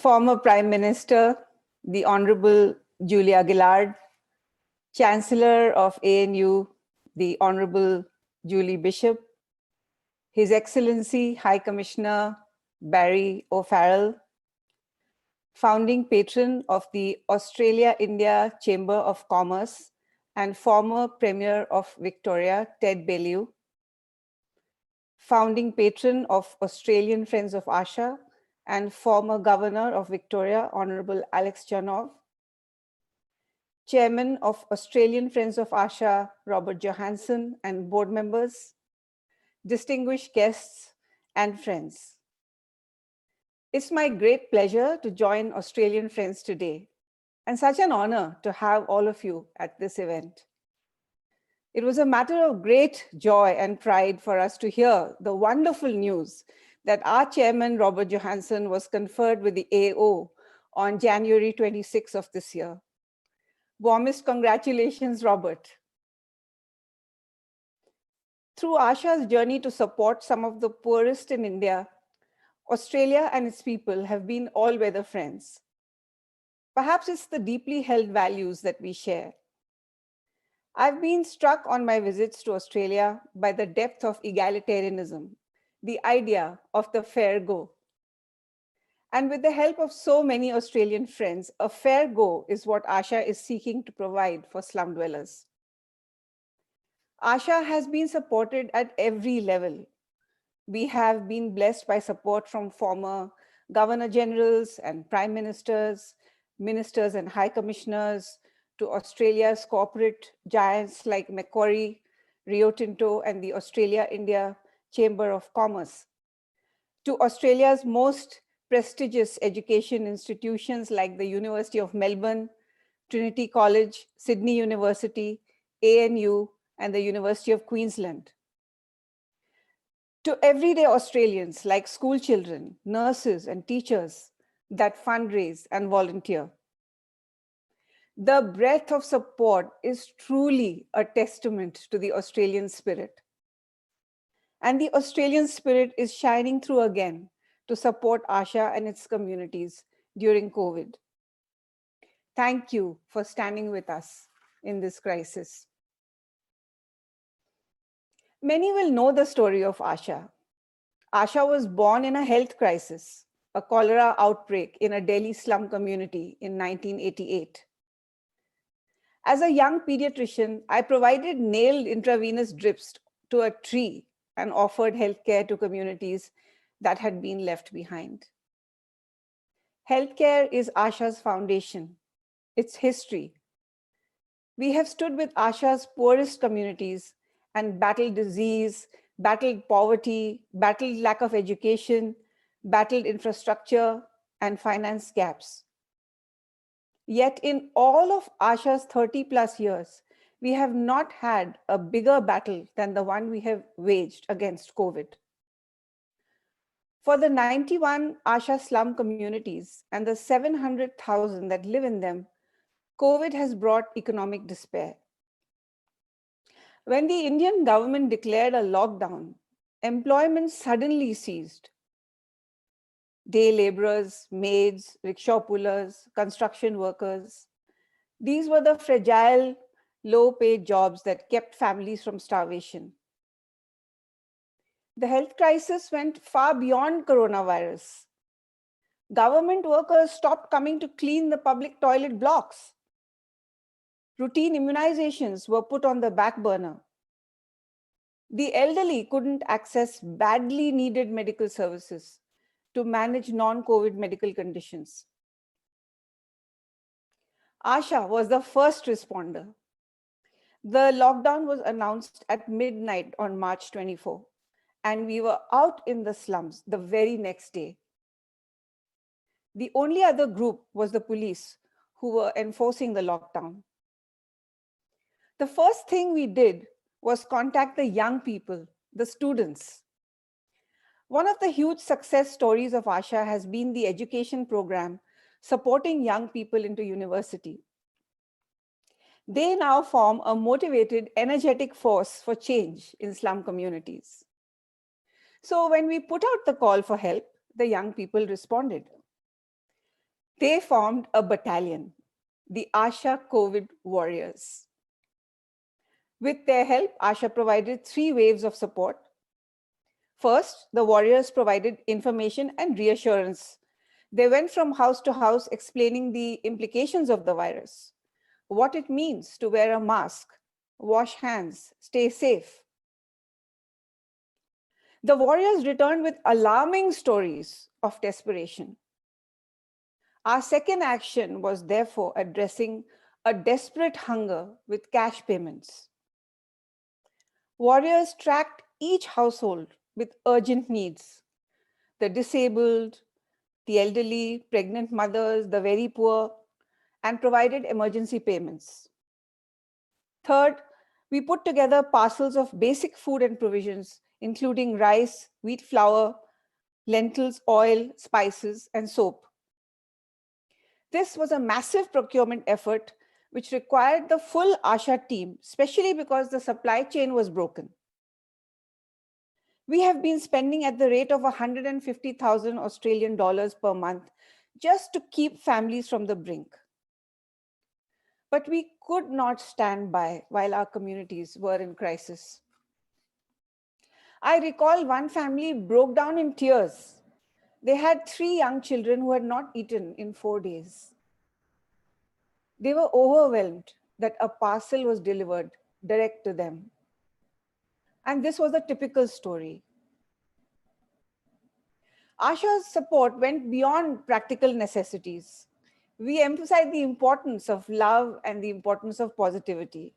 former Prime Minister, the Honorable Julia Gillard, Chancellor of ANU, the Honorable Julie Bishop, His Excellency High Commissioner Barry O'Farrell, founding patron of the Australia-India Chamber of Commerce and former Premier of Victoria, Ted Baillieu, founding patron of Australian Friends of Asha and former Governor of Victoria, Honorable Alex Chernow, Chairman of Australian Friends of Asha, Robert Johansson, and board members, distinguished guests, and friends. It's my great pleasure to join Australian Friends today, and such an honor to have all of you at this event. It was a matter of great joy and pride for us to hear the wonderful news that our chairman, Robert Johansson, was conferred with the AO on January 26th of this year. Warmest congratulations, Robert. Through Asha's journey to support some of the poorest in India, Australia and its people have been all-weather friends. Perhaps it's the deeply held values that we share. I've been struck on my visits to Australia by the depth of egalitarianism, the idea of the fair go. And with the help of so many Australian friends, a fair go is what Asha is seeking to provide for slum dwellers. Asha has been supported at every level. We have been blessed by support from former Governor Generals and Prime Ministers, Ministers and High Commissioners, to Australia's corporate giants like Macquarie, Rio Tinto, and the Australia-India Chamber of Commerce, to Australia's most prestigious education institutions like the University of Melbourne, Trinity College, Sydney University, ANU, and the University of Queensland. To everyday Australians like school children, nurses, and teachers that fundraise and volunteer. The breadth of support is truly a testament to the Australian spirit. And the Australian spirit is shining through again to support Asha and its communities during COVID. Thank you for standing with us in this crisis. Many will know the story of Asha. Asha was born in a health crisis, a cholera outbreak in a Delhi slum community in 1988. As a young pediatrician, I provided nailed intravenous drips to a tree and offered healthcare to communities that had been left behind. Healthcare is Asha's foundation, its history. We have stood with Asha's poorest communities and battled disease, battled poverty, battled lack of education, battled infrastructure and finance gaps. Yet in all of Asha's 30+ years, we have not had a bigger battle than the one we have waged against COVID. For the 91 Asha slum communities and the 700,000 that live in them, COVID has brought economic despair. When the Indian government declared a lockdown, employment suddenly ceased. Day laborers, maids, rickshaw pullers, construction workers. These were the fragile, low-paid jobs that kept families from starvation. The health crisis went far beyond coronavirus. Government workers stopped coming to clean the public toilet blocks. Routine immunizations were put on the back burner. The elderly couldn't access badly needed medical services to manage non-COVID medical conditions. Asha was the first responder. The lockdown was announced at midnight on March 24, and we were out in the slums the very next day. The only other group was the police, who were enforcing the lockdown. The first thing we did was contact the young people, the students. One of the huge success stories of Asha has been the education program supporting young people into university. They now form a motivated, energetic force for change in slum communities. So when we put out the call for help, the young people responded. They formed a battalion, the Asha COVID Warriors. With their help, Asha provided 3 waves of support. First, the warriors provided information and reassurance. They went from house to house explaining the implications of the virus, what it means to wear a mask, wash hands, stay safe. The warriors returned with alarming stories of desperation. Our second action was therefore addressing a desperate hunger with cash payments. Warriors tracked each household with urgent needs: the disabled, the elderly, pregnant mothers, the very poor, and provided emergency payments. Third, we put together parcels of basic food and provisions, including rice, wheat flour, lentils, oil, spices, and soap. This was a massive procurement effort which required the full Asha team, especially because the supply chain was broken. We have been spending at the rate of 150,000 Australian dollars per month just to keep families from the brink. But we could not stand by while our communities were in crisis. I recall one family broke down in tears. They had 3 young children who had not eaten in 4 days. They were overwhelmed that a parcel was delivered direct to them. And this was a typical story. Asha's support went beyond practical necessities. We emphasized the importance of love and the importance of positivity.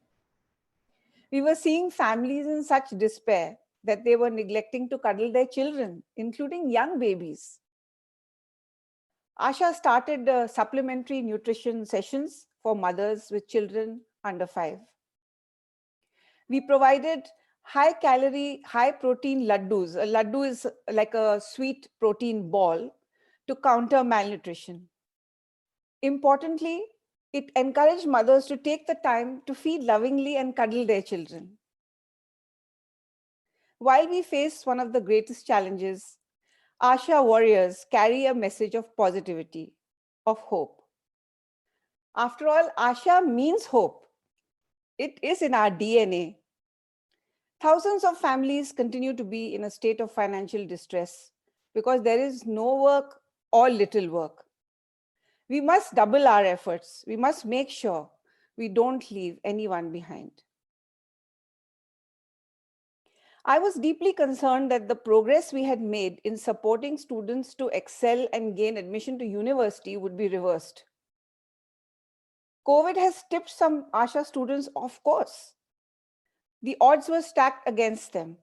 We were seeing families in such despair that they were neglecting to cuddle their children, including young babies. Asha started supplementary nutrition sessions for mothers with children under 5. We provided high calorie, high protein laddus. A laddu is like a sweet protein ball to counter malnutrition. Importantly, it encouraged mothers to take the time to feed lovingly and cuddle their children. While we face one of the greatest challenges, Asha Warriors carry a message of positivity, of hope. After all, Asha means hope. It is in our DNA. Thousands of families continue to be in a state of financial distress because there is no work or little work. We must double our efforts. We must make sure we don't leave anyone behind. I was deeply concerned that the progress we had made in supporting students to excel and gain admission to university would be reversed. COVID has tipped some Asha students off course. The odds were stacked against them.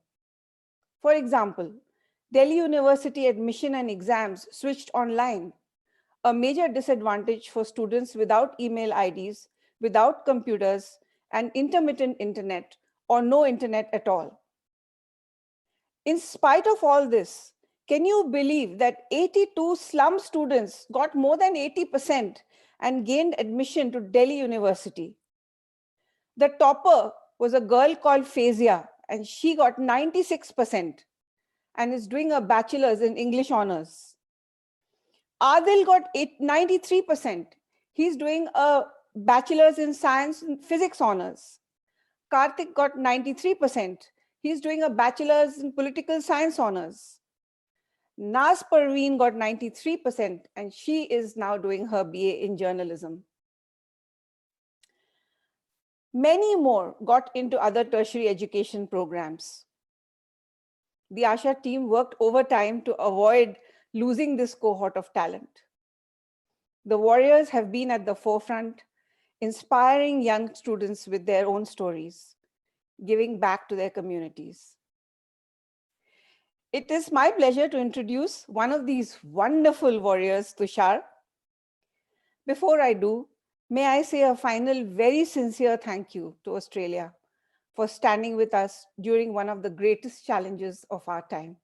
For example, Delhi University admission and exams switched online, a major disadvantage for students without email IDs, without computers, and intermittent internet, or no internet at all. In spite of all this, can you believe that 82 slum students got more than 80% and gained admission to Delhi University? The topper was a girl called Fazia, and she got 96% and is doing a bachelor's in English honors. Adil got 93%. He's doing a bachelor's in science and physics honors. Karthik got 93%. He's doing a bachelor's in political science honors. Naz Parveen got 93%, and she is now doing her BA in journalism. Many more got into other tertiary education programs. The Asha team worked overtime to avoid losing this cohort of talent. The warriors have been at the forefront, inspiring young students with their own stories, giving back to their communities. It is my pleasure to introduce one of these wonderful warriors, Tushar. Before I do, may I say a final, very sincere thank you to Australia for standing with us during one of the greatest challenges of our time.